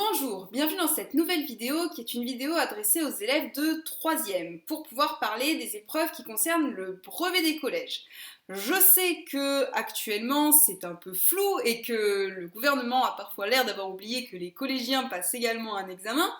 Bonjour, bienvenue dans cette nouvelle vidéo qui est une vidéo adressée aux élèves de 3e pour pouvoir parler des épreuves qui concernent le brevet des collèges. Je sais que actuellement c'est un peu flou et que le gouvernement a parfois l'air d'avoir oublié que les collégiens passent également un examen.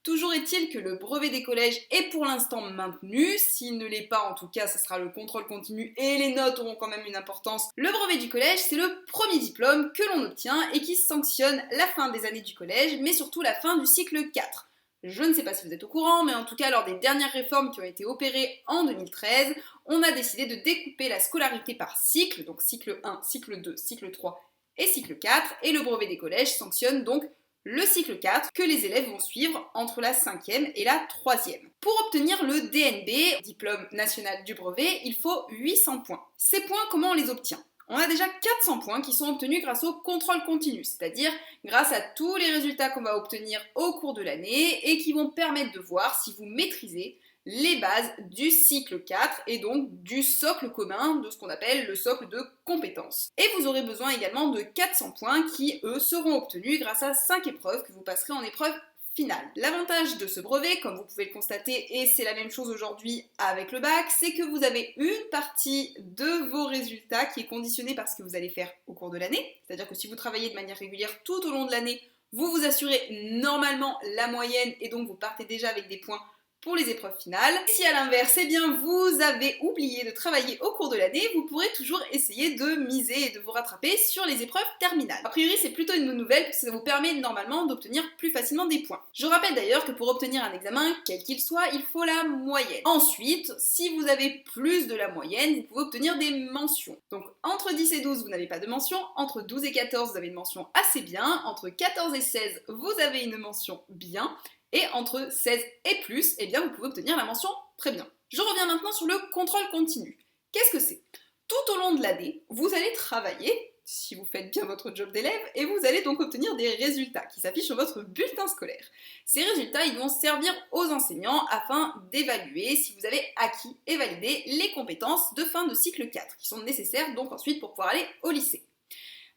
Toujours est-il que le brevet des collèges est pour l'instant maintenu. S'il ne l'est pas, en tout cas, ce sera le contrôle continu et les notes auront quand même une importance. Le brevet du collège, c'est le premier diplôme que l'on obtient et qui sanctionne la fin des années du collège, mais surtout la fin du cycle 4. Je ne sais pas si vous êtes au courant, mais en tout cas, lors des dernières réformes qui ont été opérées en 2013, on a décidé de découper la scolarité par cycle, donc cycle 1, cycle 2, cycle 3 et cycle 4, et le brevet des collèges sanctionne donc le cycle 4 que les élèves vont suivre entre la 5e et la 3e. Pour obtenir le DNB, diplôme national du brevet, il faut 800 points. Ces points, comment on les obtient ? On a déjà 400 points qui sont obtenus grâce au contrôle continu, c'est-à-dire grâce à tous les résultats qu'on va obtenir au cours de l'année et qui vont permettre de voir si vous maîtrisez les bases du cycle 4 et donc du socle commun de ce qu'on appelle le socle de compétences. Et vous aurez besoin également de 400 points qui, eux, seront obtenus grâce à 5 épreuves que vous passerez en épreuve finale. L'avantage de ce brevet, comme vous pouvez le constater, et c'est la même chose aujourd'hui avec le bac, c'est que vous avez une partie de vos résultats qui est conditionnée par ce que vous allez faire au cours de l'année. C'est-à-dire que si vous travaillez de manière régulière tout au long de l'année, vous vous assurez normalement la moyenne et donc vous partez déjà avec des points pour les épreuves finales. Si à l'inverse, eh bien vous avez oublié de travailler au cours de l'année, vous pourrez toujours essayer de miser et de vous rattraper sur les épreuves terminales. A priori, c'est plutôt une bonne nouvelle parce que ça vous permet normalement d'obtenir plus facilement des points. Je rappelle d'ailleurs que pour obtenir un examen, quel qu'il soit, il faut la moyenne. Ensuite, si vous avez plus de la moyenne, vous pouvez obtenir des mentions. Donc entre 10 et 12, vous n'avez pas de mention, entre 12 et 14, vous avez une mention assez bien, entre 14 et 16, vous avez une mention bien, et entre 16 et plus, eh bien vous pouvez obtenir la mention très bien. Je reviens maintenant sur le contrôle continu. Qu'est-ce que c'est ? Tout au long de l'année, vous allez travailler, si vous faites bien votre job d'élève, et vous allez donc obtenir des résultats qui s'affichent sur votre bulletin scolaire. Ces résultats, ils vont servir aux enseignants afin d'évaluer si vous avez acquis et validé les compétences de fin de cycle 4, qui sont nécessaires donc ensuite pour pouvoir aller au lycée.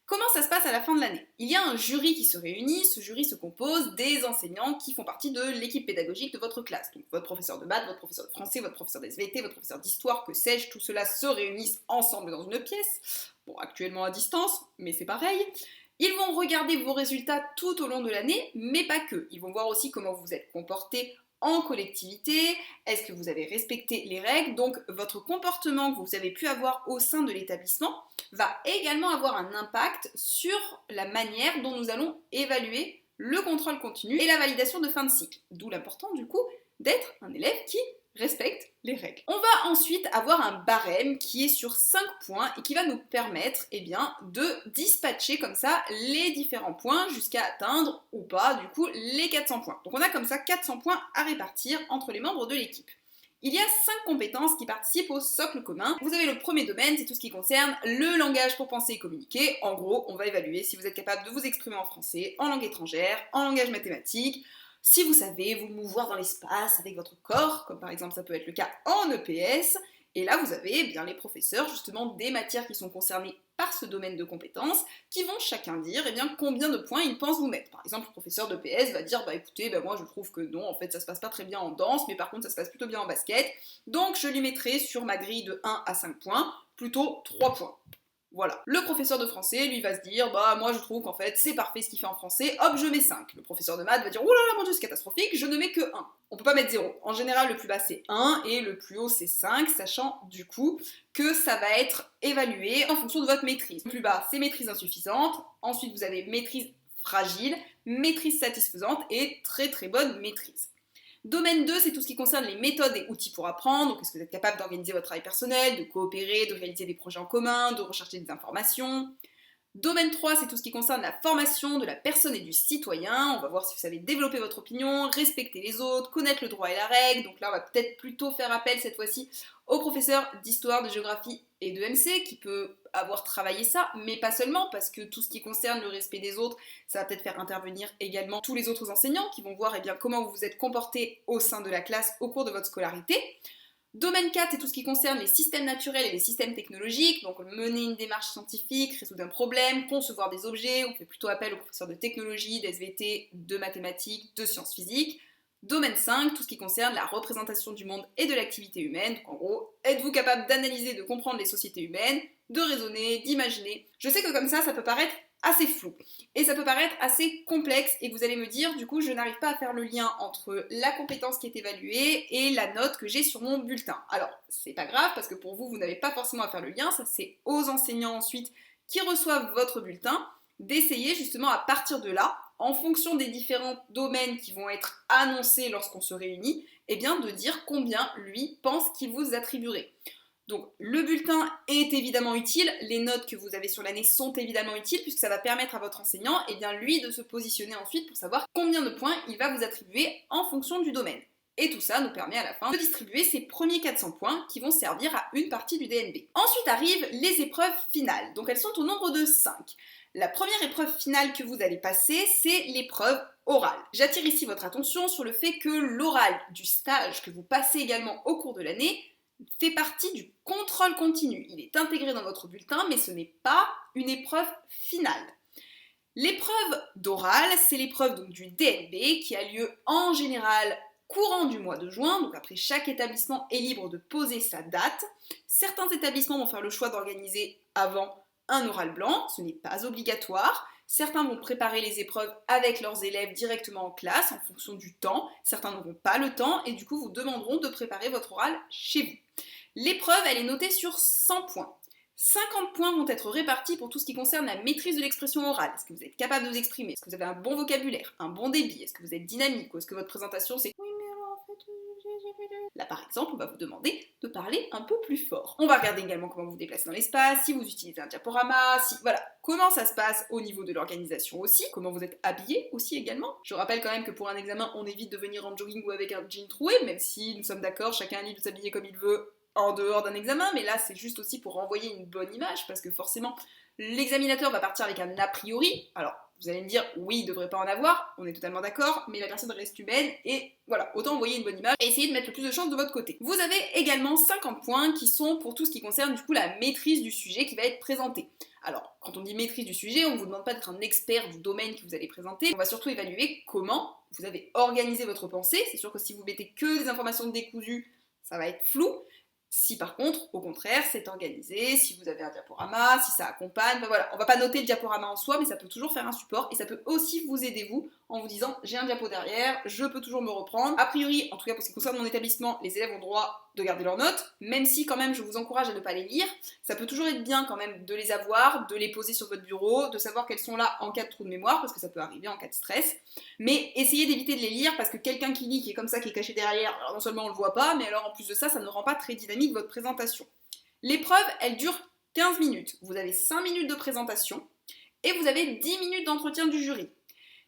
Comment ça se passe à la fin de l'année ? Il y a un jury qui se réunit, ce jury se compose des enseignants qui font partie de l'équipe pédagogique de votre classe. Donc votre professeur de maths, votre professeur de français, votre professeur d'SVT, votre professeur d'histoire, que sais-je, tout cela se réunissent ensemble dans une pièce. Bon, actuellement à distance, mais c'est pareil. Ils vont regarder vos résultats tout au long de l'année, mais pas que. Ils vont voir aussi comment vous vous êtes comporté en collectivité, est-ce que vous avez respecté les règles, donc votre comportement que vous avez pu avoir au sein de l'établissement va également avoir un impact sur la manière dont nous allons évaluer le contrôle continu et la validation de fin de cycle. D'où l'important du coup d'être un élève qui respecte les règles. On va ensuite avoir un barème qui est sur 5 points et qui va nous permettre de dispatcher comme ça les différents points jusqu'à atteindre ou pas du coup les 400 points. Donc on a comme ça 400 points à répartir entre les membres de l'équipe. Il y a 5 compétences qui participent au socle commun. Vous avez le premier domaine, c'est tout ce qui concerne le langage pour penser et communiquer. En gros, on va évaluer si vous êtes capable de vous exprimer en français, en langue étrangère, en langage mathématique, si vous savez vous mouvoir dans l'espace avec votre corps, comme par exemple ça peut être le cas en EPS. Et là, vous avez bien les professeurs justement des matières qui sont concernées par ce domaine de compétences qui vont chacun dire combien de points ils pensent vous mettre. Par exemple, le professeur de PS va dire écoutez, moi je trouve que non, en fait ça se passe pas très bien en danse, mais par contre ça se passe plutôt bien en basket, donc je lui mettrai sur ma grille de 1 à 5 points, plutôt 3 points. Voilà. Le professeur de français, lui, va se dire moi je trouve qu'en fait c'est parfait ce qu'il fait en français, hop, je mets 5. Le professeur de maths va dire oh là là, mon dieu, c'est catastrophique, je ne mets que 1. On peut pas mettre 0. En général, le plus bas c'est 1 et le plus haut c'est 5, sachant du coup que ça va être évalué en fonction de votre maîtrise. Le plus bas, c'est maîtrise insuffisante. Ensuite, vous avez maîtrise fragile, maîtrise satisfaisante et très très bonne maîtrise. Domaine 2, c'est tout ce qui concerne les méthodes et outils pour apprendre. Donc, est-ce que vous êtes capable d'organiser votre travail personnel, de coopérer, de réaliser des projets en commun, de rechercher des informations. Domaine 3, c'est tout ce qui concerne la formation de la personne et du citoyen. On va voir si vous savez développer votre opinion, respecter les autres, connaître le droit et la règle. Donc là, on va peut-être plutôt faire appel cette fois-ci au professeur d'histoire, de géographie et de MC qui peut avoir travaillé ça, mais pas seulement, parce que tout ce qui concerne le respect des autres, ça va peut-être faire intervenir également tous les autres enseignants qui vont voir comment vous vous êtes comporté au sein de la classe au cours de votre scolarité. Domaine 4, c'est tout ce qui concerne les systèmes naturels et les systèmes technologiques, donc mener une démarche scientifique, résoudre un problème, concevoir des objets, on fait plutôt appel aux professeurs de technologie, d'SVT, de mathématiques, de sciences physiques. Domaine 5, tout ce qui concerne la représentation du monde et de l'activité humaine, donc en gros, êtes-vous capable d'analyser, de comprendre les sociétés humaines, de raisonner, d'imaginer. Je sais que comme ça peut paraître assez flou, et ça peut paraître assez complexe, et vous allez me dire, du coup, je n'arrive pas à faire le lien entre la compétence qui est évaluée et la note que j'ai sur mon bulletin. Alors, c'est pas grave, parce que pour vous, vous n'avez pas forcément à faire le lien, ça c'est aux enseignants ensuite qui reçoivent votre bulletin, d'essayer justement à partir de là, en fonction des différents domaines qui vont être annoncés lorsqu'on se réunit, eh bien de dire combien lui pense qu'il vous attribuerait. Donc le bulletin est évidemment utile, les notes que vous avez sur l'année sont évidemment utiles puisque ça va permettre à votre enseignant et bien lui de se positionner ensuite pour savoir combien de points il va vous attribuer en fonction du domaine. Et tout ça nous permet à la fin de distribuer ces premiers 400 points qui vont servir à une partie du DNB. Ensuite arrivent les épreuves finales, donc elles sont au nombre de 5. La première épreuve finale que vous allez passer, c'est l'épreuve orale. J'attire ici votre attention sur le fait que l'oral du stage que vous passez également au cours de l'année fait partie du contrôle continu. Il est intégré dans votre bulletin, mais ce n'est pas une épreuve finale. L'épreuve d'oral, c'est l'épreuve donc du DNB qui a lieu en général courant du mois de juin, donc après chaque établissement est libre de poser sa date. Certains établissements vont faire le choix d'organiser avant un oral blanc, ce n'est pas obligatoire. Certains vont préparer les épreuves avec leurs élèves directement en classe en fonction du temps. Certains n'auront pas le temps et du coup vous demanderont de préparer votre oral chez vous. L'épreuve, elle est notée sur 100 points. 50 points vont être répartis pour tout ce qui concerne la maîtrise de l'expression orale. Est-ce que vous êtes capable de vous exprimer? Est-ce que vous avez un bon vocabulaire, un bon débit? Est-ce que vous êtes dynamique? Ou est-ce que votre présentation c'est oui mais alors en fait... Là par exemple, on va vous demander de parler un peu plus fort. On va regarder également comment vous vous déplacez dans l'espace, si vous utilisez un diaporama, voilà, comment ça se passe au niveau de l'organisation aussi, comment vous êtes habillé aussi également. Je rappelle quand même que pour un examen, on évite de venir en jogging ou avec un jean troué, même si nous sommes d'accord, chacun est libre de s'habiller comme il veut en dehors d'un examen, mais là c'est juste aussi pour renvoyer une bonne image, parce que forcément, l'examinateur va partir avec un a priori. Alors, vous allez me dire, oui, il ne devrait pas en avoir, on est totalement d'accord, mais la personne reste humaine, et voilà, autant envoyer une bonne image et essayer de mettre le plus de chance de votre côté. Vous avez également 50 points qui sont pour tout ce qui concerne du coup la maîtrise du sujet qui va être présenté. Alors, quand on dit maîtrise du sujet, on ne vous demande pas d'être un expert du domaine que vous allez présenter, on va surtout évaluer comment vous avez organisé votre pensée. C'est sûr que si vous mettez que des informations décousues, ça va être flou. Si par contre, au contraire, c'est organisé, si vous avez un diaporama, si ça accompagne, ben voilà, on va pas noter le diaporama en soi, mais ça peut toujours faire un support et ça peut aussi vous aider vous en vous disant j'ai un diapo derrière, je peux toujours me reprendre. A priori, en tout cas pour ce qui concerne mon établissement, les élèves ont droit de garder leurs notes, même si quand même je vous encourage à ne pas les lire. Ça peut toujours être bien quand même de les avoir, de les poser sur votre bureau, de savoir qu'elles sont là en cas de trou de mémoire, parce que ça peut arriver en cas de stress. Mais essayez d'éviter de les lire parce que quelqu'un qui lit, qui est comme ça, qui est caché derrière, alors non seulement on le voit pas, mais alors en plus de ça, ça ne rend pas très dynamique votre présentation. L'épreuve, elle dure 15 minutes. Vous avez 5 minutes de présentation et vous avez 10 minutes d'entretien du jury.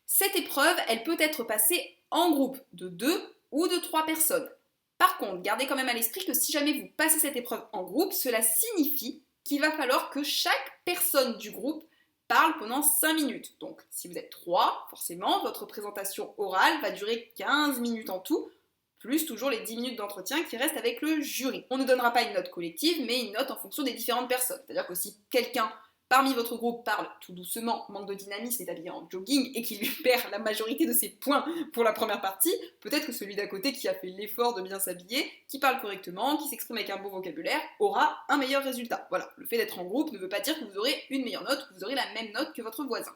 Cette épreuve, elle peut être passée en groupe de 2 ou de 3 personnes. Par contre, gardez quand même à l'esprit que si jamais vous passez cette épreuve en groupe, cela signifie qu'il va falloir que chaque personne du groupe parle pendant 5 minutes. Donc, si vous êtes 3, forcément, votre présentation orale va durer 15 minutes en tout, plus toujours les 10 minutes d'entretien qui restent avec le jury. On ne donnera pas une note collective, mais une note en fonction des différentes personnes. C'est-à-dire que si quelqu'un parmi votre groupe parle tout doucement, manque de dynamisme, est habillé en jogging et qui lui perd la majorité de ses points pour la première partie, peut-être que celui d'à côté qui a fait l'effort de bien s'habiller, qui parle correctement, qui s'exprime avec un bon vocabulaire, aura un meilleur résultat. Voilà, le fait d'être en groupe ne veut pas dire que vous aurez une meilleure note, que vous aurez la même note que votre voisin.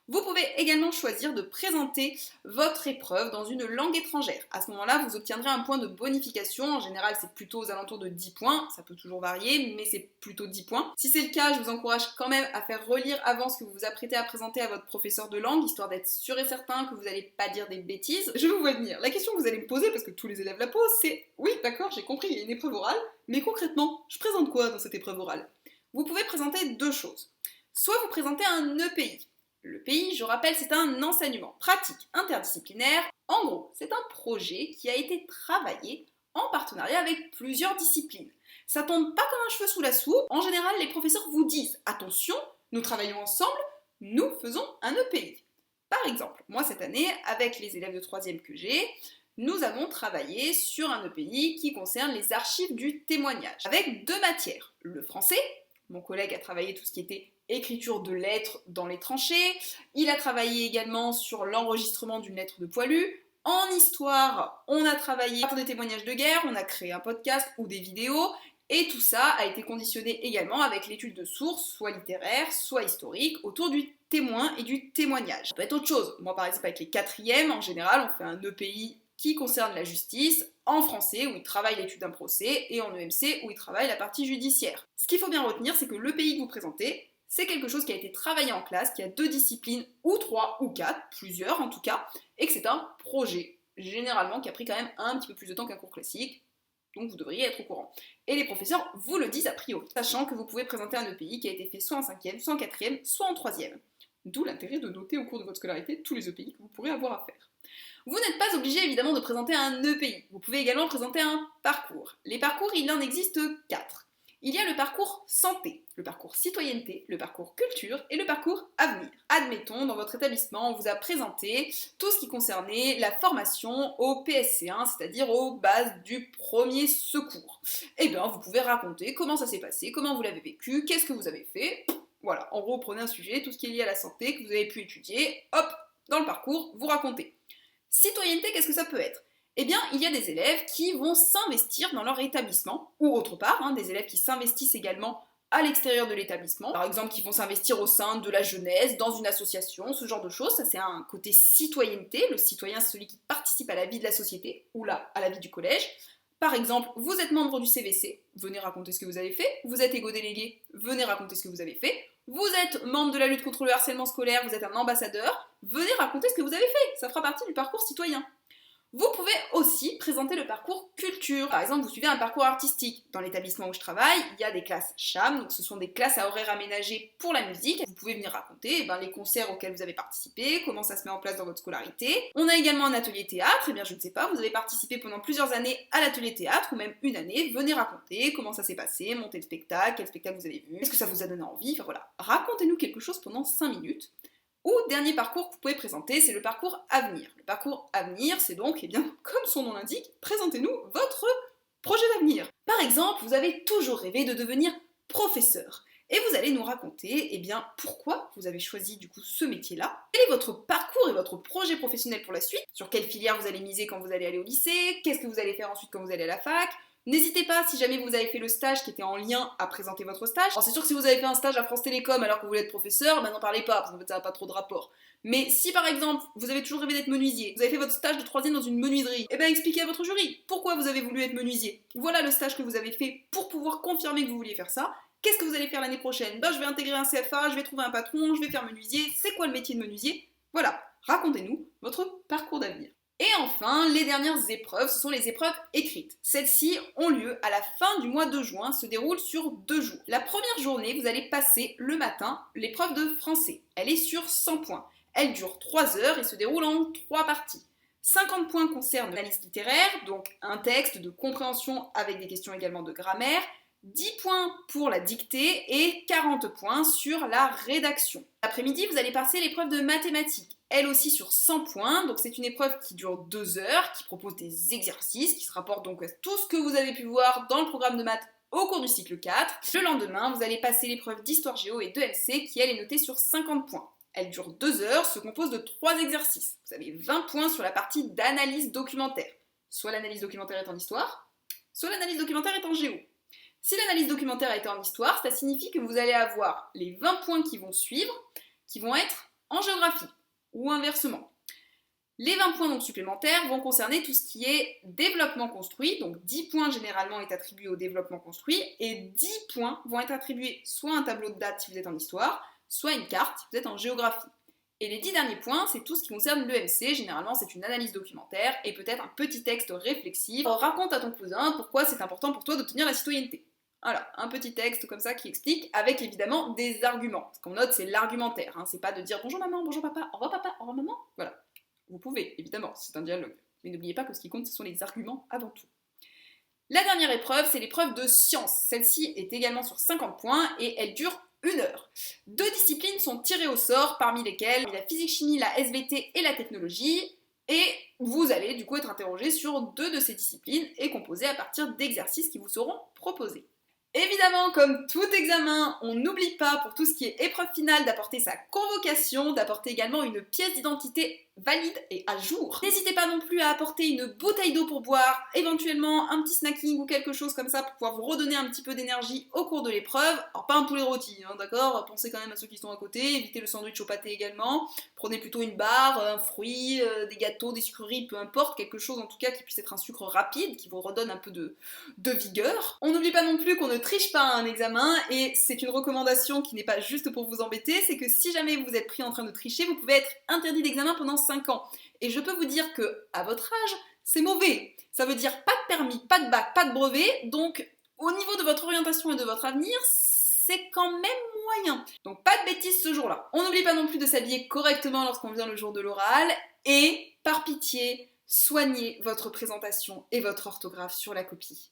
Vous pouvez également choisir de présenter votre épreuve dans une langue étrangère. À ce moment-là, vous obtiendrez un point de bonification. En général, c'est plutôt aux alentours de 10 points. Ça peut toujours varier, mais c'est plutôt 10 points. Si c'est le cas, je vous encourage quand même à faire relire avant ce que vous vous apprêtez à présenter à votre professeur de langue, histoire d'être sûr et certain que vous n'allez pas dire des bêtises. Je vous vois venir. La question que vous allez me poser, parce que tous les élèves la posent, c'est « Oui, d'accord, j'ai compris, il y a une épreuve orale, mais concrètement, je présente quoi dans cette épreuve orale ?» Vous pouvez présenter deux choses. Soit vous présentez un EPI. Le pays, je rappelle, c'est un enseignement pratique interdisciplinaire. En gros, c'est un projet qui a été travaillé en partenariat avec plusieurs disciplines. Ça tombe pas comme un cheveu sous la soupe. En général, les professeurs vous disent « Attention, nous travaillons ensemble, nous faisons un EPI ». Par exemple, moi cette année, avec les élèves de 3e que j'ai, nous avons travaillé sur un EPI qui concerne les archives du témoignage, avec 2 matières. Le français, mon collègue a travaillé tout ce qui était écriture de lettres dans les tranchées, il a travaillé également sur l'enregistrement d'une lettre de poilu. En histoire, on a travaillé sur des témoignages de guerre, on a créé un podcast ou des vidéos, et tout ça a été conditionné également avec l'étude de sources, soit littéraires, soit historiques, autour du témoin et du témoignage. Ça peut être autre chose. Moi, par exemple, avec les 4e, en général, on fait un EPI qui concerne la justice, en français, où ils travaillent l'étude d'un procès, et en EMC, où ils travaillent la partie judiciaire. Ce qu'il faut bien retenir, c'est que l'EPI que vous présentez, c'est quelque chose qui a été travaillé en classe, qui a 2 disciplines, ou 3, ou 4, plusieurs en tout cas, et que c'est un projet, généralement, qui a pris quand même un petit peu plus de temps qu'un cours classique, donc vous devriez être au courant. Et les professeurs vous le disent a priori, sachant que vous pouvez présenter un EPI qui a été fait soit en 5e, soit en 4e, soit en 3e. D'où l'intérêt de noter au cours de votre scolarité tous les EPI que vous pourrez avoir à faire. Vous n'êtes pas obligé évidemment de présenter un EPI, vous pouvez également présenter un parcours. Les parcours, il en existe 4. Il y a le parcours santé, le parcours citoyenneté, le parcours culture et le parcours avenir. Admettons, dans votre établissement, on vous a présenté tout ce qui concernait la formation au PSC1, c'est-à-dire aux bases du premier secours. Eh bien, vous pouvez raconter comment ça s'est passé, comment vous l'avez vécu, qu'est-ce que vous avez fait. Voilà, en gros, prenez un sujet, tout ce qui est lié à la santé, que vous avez pu étudier, hop, dans le parcours, vous racontez. Citoyenneté, qu'est-ce que ça peut être ? Eh bien, il y a des élèves qui vont s'investir dans leur établissement, ou autre part, des élèves qui s'investissent également à l'extérieur de l'établissement, par exemple qui vont s'investir au sein de la jeunesse, dans une association, ce genre de choses, ça c'est un côté citoyenneté, le citoyen c'est celui qui participe à la vie de la société, ou là, à la vie du collège. Par exemple, vous êtes membre du CVC, venez raconter ce que vous avez fait, vous êtes égo-délégué, venez raconter ce que vous avez fait, vous êtes membre de la lutte contre le harcèlement scolaire, vous êtes un ambassadeur, venez raconter ce que vous avez fait, ça fera partie du parcours citoyen. Vous pouvez aussi présenter le parcours culture. Par exemple, vous suivez un parcours artistique. Dans l'établissement où je travaille, il y a des classes CHAM, donc ce sont des classes à horaires aménagés pour la musique. Vous pouvez venir raconter les concerts auxquels vous avez participé, comment ça se met en place dans votre scolarité. On a également un atelier théâtre, et bien je ne sais pas, vous avez participé pendant plusieurs années à l'atelier théâtre, ou même une année, venez raconter comment ça s'est passé, monter le spectacle, quel spectacle vous avez vu, est-ce que ça vous a donné envie, enfin voilà. Racontez-nous quelque chose pendant 5 minutes. Ou dernier parcours que vous pouvez présenter, c'est le parcours avenir. Le parcours avenir, c'est donc, comme son nom l'indique, présentez-nous votre projet d'avenir. Par exemple, vous avez toujours rêvé de devenir professeur. Et vous allez nous raconter, pourquoi vous avez choisi du coup ce métier-là, quel est votre parcours et votre projet professionnel pour la suite, sur quelle filière vous allez miser quand vous allez aller au lycée, qu'est-ce que vous allez faire ensuite quand vous allez à la fac. N'hésitez pas, si jamais vous avez fait le stage qui était en lien, à présenter votre stage. Alors c'est sûr que si vous avez fait un stage à France Télécom alors que vous voulez être professeur, n'en parlez pas, parce qu'en fait ça n'a pas trop de rapport. Mais si par exemple, vous avez toujours rêvé d'être menuisier, vous avez fait votre stage de 3e dans une menuiserie, expliquez à votre jury pourquoi vous avez voulu être menuisier. Voilà le stage que vous avez fait pour pouvoir confirmer que vous vouliez faire ça. Qu'est-ce que vous allez faire l'année prochaine ? Je vais intégrer un CFA, je vais trouver un patron, je vais faire menuisier. C'est quoi le métier de menuisier ? Voilà, racontez-nous votre parcours d'avenir. Et enfin, les dernières épreuves, ce sont les épreuves écrites. Celles-ci ont lieu à la fin du mois de juin, se déroulent sur 2 jours. La première journée, vous allez passer le matin l'épreuve de français. Elle est sur 100 points. Elle dure 3 heures et se déroule en 3 parties. 50 points concernent l'analyse littéraire, donc un texte de compréhension avec des questions également de grammaire. 10 points pour la dictée et 40 points sur la rédaction. L'après-midi, vous allez passer l'épreuve de mathématiques, elle aussi sur 100 points, donc c'est une épreuve qui dure 2 heures, qui propose des exercices, qui se rapportent donc à tout ce que vous avez pu voir dans le programme de maths au cours du cycle 4. Le lendemain, vous allez passer l'épreuve d'histoire géo et d'EMC qui elle est notée sur 50 points. Elle dure 2 heures, se compose de 3 exercices. Vous avez 20 points sur la partie d'analyse documentaire. Soit l'analyse documentaire est en histoire, soit l'analyse documentaire est en géo. Si l'analyse documentaire a été en histoire, ça signifie que vous allez avoir les 20 points qui vont suivre, qui vont être en géographie, ou inversement. Les 20 points donc supplémentaires vont concerner tout ce qui est développement construit, donc 10 points généralement est attribué au développement construit, et 10 points vont être attribués soit à un tableau de date si vous êtes en histoire, soit à une carte si vous êtes en géographie. Et les 10 derniers points, c'est tout ce qui concerne l'EMC, généralement c'est une analyse documentaire et peut-être un petit texte réflexif. Raconte à ton cousin pourquoi c'est important pour toi d'obtenir la citoyenneté. Voilà, un petit texte comme ça qui explique, avec évidemment des arguments. Ce qu'on note, c'est l'argumentaire, c'est pas de dire bonjour maman, bonjour papa, au revoir maman. Voilà, vous pouvez, évidemment, c'est un dialogue. Mais n'oubliez pas que ce qui compte, ce sont les arguments avant tout. La dernière épreuve, c'est l'épreuve de sciences. Celle-ci est également sur 50 points et elle dure 1 heure. 2 disciplines sont tirées au sort, parmi lesquelles la physique-chimie, la SVT et la technologie. Et vous allez du coup être interrogé sur 2 de ces disciplines et composer à partir d'exercices qui vous seront proposés. Évidemment, comme tout examen, on n'oublie pas pour tout ce qui est épreuve finale d'apporter sa convocation, d'apporter également une pièce d'identité valide et à jour. N'hésitez pas non plus à apporter une bouteille d'eau pour boire, éventuellement un petit snacking ou quelque chose comme ça pour pouvoir vous redonner un petit peu d'énergie au cours de l'épreuve. Alors pas un poulet rôti, hein, d'accord? Pensez quand même à ceux qui sont à côté, évitez le sandwich au pâté également. Prenez plutôt une barre, un fruit, des gâteaux, des sucreries, peu importe, quelque chose en tout cas qui puisse être un sucre rapide, qui vous redonne un peu de vigueur. On n'oublie pas non plus qu'on ne triche pas à un examen, et c'est une recommandation qui n'est pas juste pour vous embêter, c'est que si jamais vous êtes pris en train de tricher, vous pouvez être interdit d'examen pendant 5 ans. Et je peux vous dire que, à votre âge, c'est mauvais. Ça veut dire pas de permis, pas de bac, pas de brevet, donc au niveau de votre orientation et de votre avenir, c'est quand même moyen. Donc pas de bêtises ce jour-là. On n'oublie pas non plus de s'habiller correctement lorsqu'on vient le jour de l'oral, et par pitié, soignez votre présentation et votre orthographe sur la copie.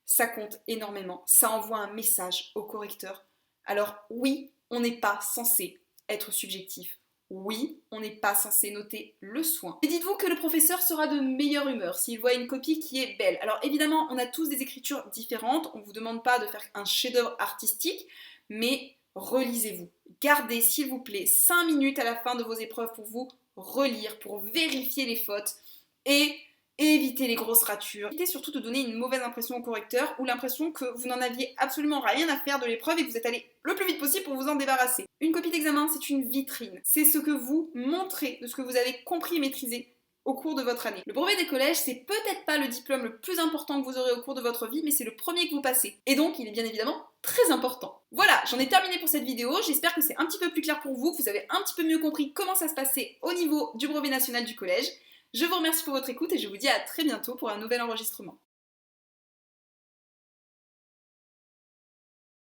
Ça compte énormément, ça envoie un message au correcteur. Alors oui, on n'est pas censé être subjectif. Oui, on n'est pas censé noter le soin. Et dites-vous que le professeur sera de meilleure humeur s'il voit une copie qui est belle. Alors évidemment, on a tous des écritures différentes, on ne vous demande pas de faire un chef-d'œuvre artistique, mais relisez-vous. Gardez, s'il vous plaît, 5 minutes à la fin de vos épreuves pour vous relire, pour vérifier les fautes et évitez les grosses ratures. Évitez surtout de donner une mauvaise impression au correcteur ou l'impression que vous n'en aviez absolument rien à faire de l'épreuve et que vous êtes allé le plus vite possible pour vous en débarrasser. Une copie d'examen, c'est une vitrine. C'est ce que vous montrez de ce que vous avez compris et maîtrisé au cours de votre année. Le brevet des collèges, c'est peut-être pas le diplôme le plus important que vous aurez au cours de votre vie, mais c'est le premier que vous passez. Et donc, il est bien évidemment très important. Voilà, j'en ai terminé pour cette vidéo. J'espère que c'est un petit peu plus clair pour vous, que vous avez un petit peu mieux compris comment ça se passait au niveau du brevet national du collège. Je vous remercie pour votre écoute et je vous dis à très bientôt pour un nouvel enregistrement.